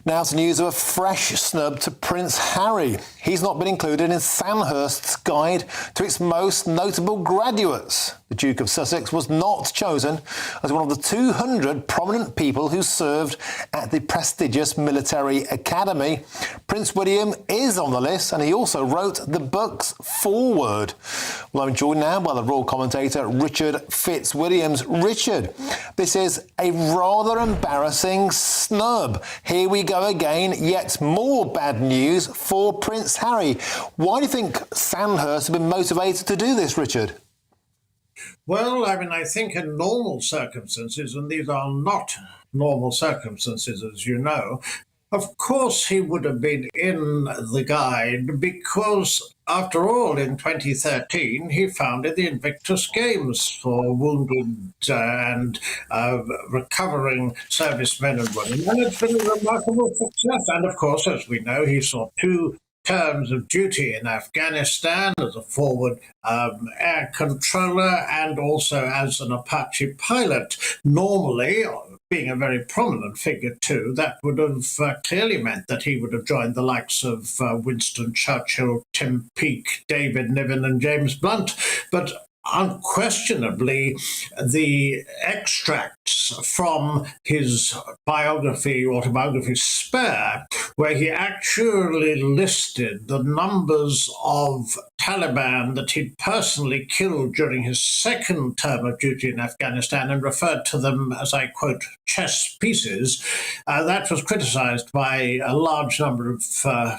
Now to news of a fresh snub to Prince Harry. He's not been included in Sandhurst's guide to its most notable graduates. The Duke of Sussex was not chosen as one of the 200 prominent people who served at the prestigious military academy. Prince William is on the list, and he also wrote the book's foreword. Well, I'm joined now by the royal commentator Richard Fitzwilliams. Richard, this is a rather embarrassing snub. Here we go again, yet more bad news for Prince Harry. Why do you think Sandhurst have been motivated to do this, Richard? Well, I think in normal circumstances, and these are not normal circumstances, as you know, of course he would have been in the guide because, after all, in 2013, he founded the Invictus Games for wounded and recovering servicemen and women, and it's been a remarkable success. And, of course, as we know, he saw two terms of duty in Afghanistan as a forward air controller and also as an Apache pilot. Normally, being a very prominent figure too, that would have clearly meant that he would have joined the likes of Winston Churchill, Tim Peake, David Niven and James Blunt. But unquestionably, the extracts from his autobiography Spare, where he actually listed the numbers of Taliban that he'd personally killed during his second term of duty in Afghanistan and referred to them as, I quote, chess pieces, that was criticized by a large number of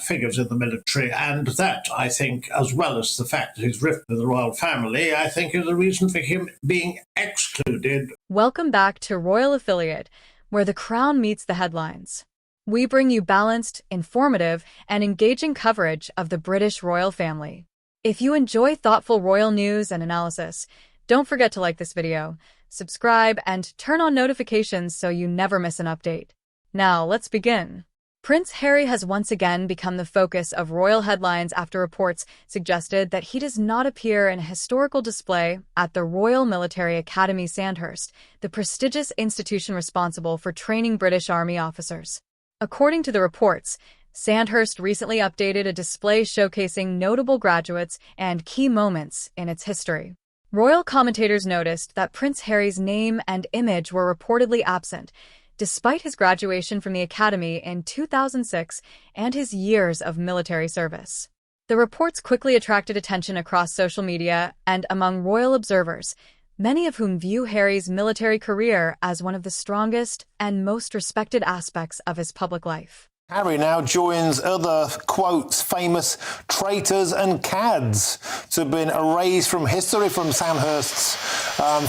figures in the military. And that, I think, as well as the fact that he's rift with the royal family, I think is a reason for him being excluded. Welcome back to Royal Affiliate, where the crown meets the headlines. We bring you balanced, informative, and engaging coverage of the British royal family. If you enjoy thoughtful royal news and analysis, don't forget to like this video, subscribe, and turn on notifications so you never miss an update. Now, let's begin. Prince Harry has once again become the focus of royal headlines after reports suggested that he does not appear in a historical display at the Royal Military Academy Sandhurst, the prestigious institution responsible for training British Army officers. According to the reports, Sandhurst recently updated a display showcasing notable graduates and key moments in its history. Royal commentators noticed that Prince Harry's name and image were reportedly absent, despite his graduation from the Academy in 2006 and his years of military service. The reports quickly attracted attention across social media and among royal observers, many of whom view Harry's military career as one of the strongest and most respected aspects of his public life. Harry now joins other, quotes, famous traitors and cads to have been erased from history from Sandhurst's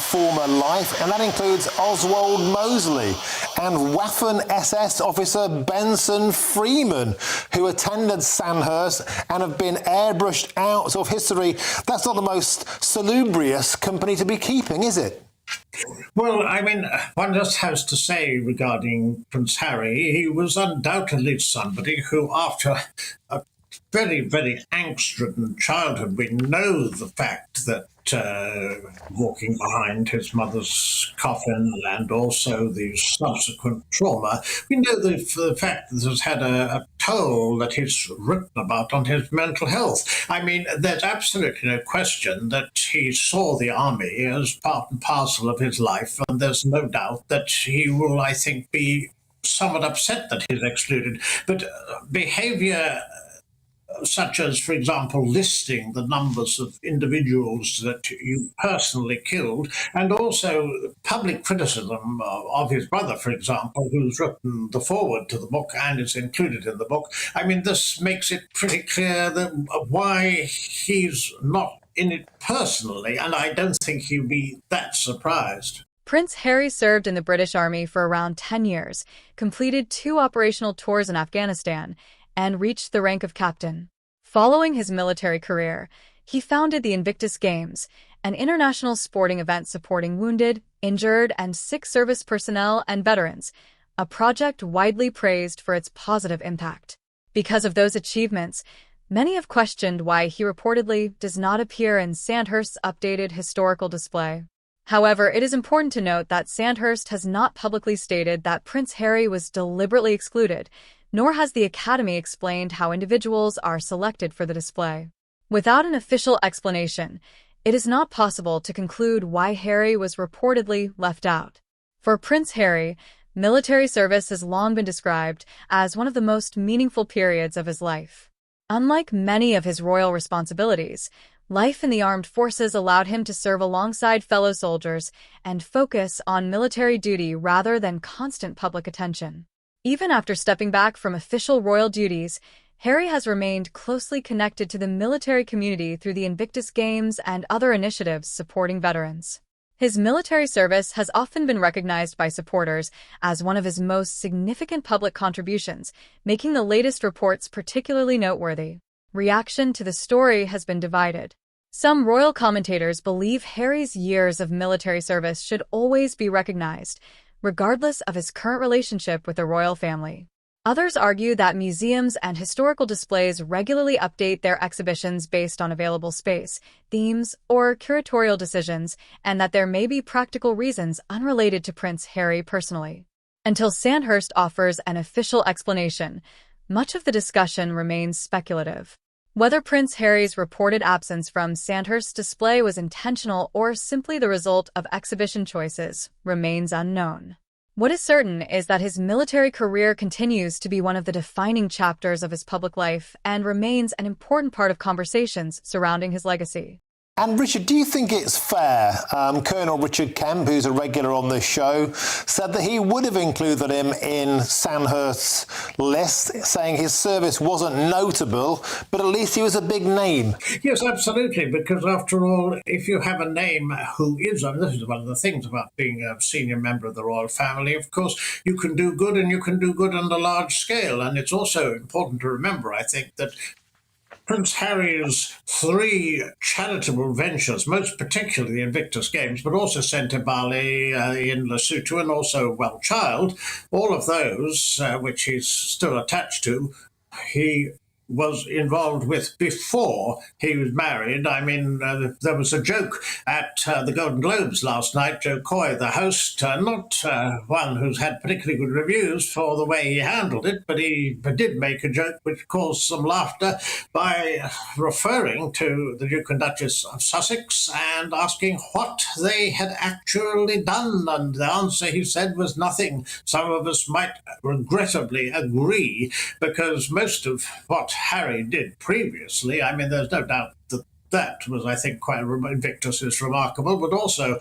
former life, and that includes Oswald Mosley and Waffen SS officer Benson Freeman, who attended Sandhurst and have been airbrushed out of history. That's not the most salubrious company to be keeping, is it? Well, one just has to say regarding Prince Harry, he was undoubtedly somebody who, after a very, very angst-ridden childhood, we know the fact that walking behind his mother's coffin and also the subsequent trauma, we know the fact that this has had a toll that he's written about on his mental health. There's absolutely no question that he saw the army as part and parcel of his life, and there's no doubt that he will, I think, be somewhat upset that he's excluded. But behaviour such as, for example, listing the numbers of individuals that you personally killed, and also public criticism of his brother, for example, who's written the foreword to the book and is included in the book. This makes it pretty clear that why he's not in it personally, and I don't think he'd be that surprised. Prince Harry served in the British Army for around 10 years, completed 2 operational tours in Afghanistan, and reached the rank of captain. Following his military career, he founded the Invictus Games, an international sporting event supporting wounded, injured, and sick service personnel and veterans, a project widely praised for its positive impact. Because of those achievements, many have questioned why he reportedly does not appear in Sandhurst's updated historical display. However, it is important to note that Sandhurst has not publicly stated that Prince Harry was deliberately excluded, nor has the Academy explained how individuals are selected for the display. Without an official explanation, it is not possible to conclude why Harry was reportedly left out. For Prince Harry, military service has long been described as one of the most meaningful periods of his life. Unlike many of his royal responsibilities, life in the armed forces allowed him to serve alongside fellow soldiers and focus on military duty rather than constant public attention. Even after stepping back from official royal duties, Harry has remained closely connected to the military community through the Invictus Games and other initiatives supporting veterans. His military service has often been recognized by supporters as one of his most significant public contributions, making the latest reports particularly noteworthy. Reaction to the story has been divided. Some royal commentators believe Harry's years of military service should always be recognized, regardless of his current relationship with the royal family. Others argue that museums and historical displays regularly update their exhibitions based on available space, themes, or curatorial decisions, and that there may be practical reasons unrelated to Prince Harry personally. Until Sandhurst offers an official explanation, much of the discussion remains speculative. Whether Prince Harry's reported absence from Sandhurst's display was intentional or simply the result of exhibition choices remains unknown. What is certain is that his military career continues to be one of the defining chapters of his public life and remains an important part of conversations surrounding his legacy. And Richard, do you think it's fair? Colonel Richard Kemp, who's a regular on this show, said that he would have included him in Sandhurst's list, saying his service wasn't notable, but at least he was a big name. Yes, absolutely, because after all, if you have a name who is, and this is one of the things about being a senior member of the royal family, of course, you can do good and you can do good on a large scale. And it's also important to remember, I think, that Prince Harry's three charitable ventures, most particularly the Invictus Games, but also Sentebale in Lesotho and also Well Child, all of those, which he's still attached to, he was involved with before he was married. I mean, there was a joke at the Golden Globes last night. Joe Coy, the host, not one who's had particularly good reviews for the way he handled it, but he did make a joke which caused some laughter by referring to the Duke and Duchess of Sussex and asking what they had actually done. And the answer, he said, was nothing. Some of us might regrettably agree, because most of what Harry did previously, I mean, there's no doubt that that was, I think, quite Invictus is remarkable, but also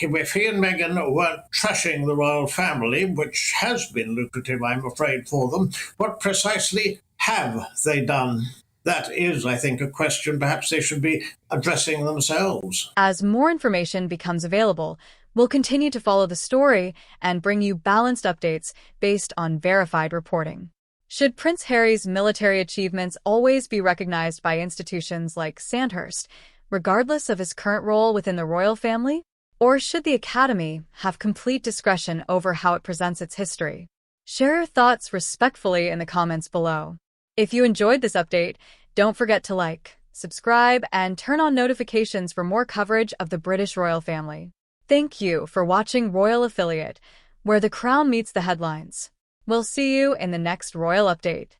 if he and Meghan weren't trashing the royal family, which has been lucrative, I'm afraid, for them, what precisely have they done? That is, I think, a question perhaps they should be addressing themselves. As more information becomes available, we'll continue to follow the story and bring you balanced updates based on verified reporting. Should Prince Harry's military achievements always be recognized by institutions like Sandhurst, regardless of his current role within the royal family? Or should the Academy have complete discretion over how it presents its history? Share your thoughts respectfully in the comments below. If you enjoyed this update, don't forget to like, subscribe, and turn on notifications for more coverage of the British royal family. Thank you for watching Royal Affiliate, where the crown meets the headlines. We'll see you in the next royal update.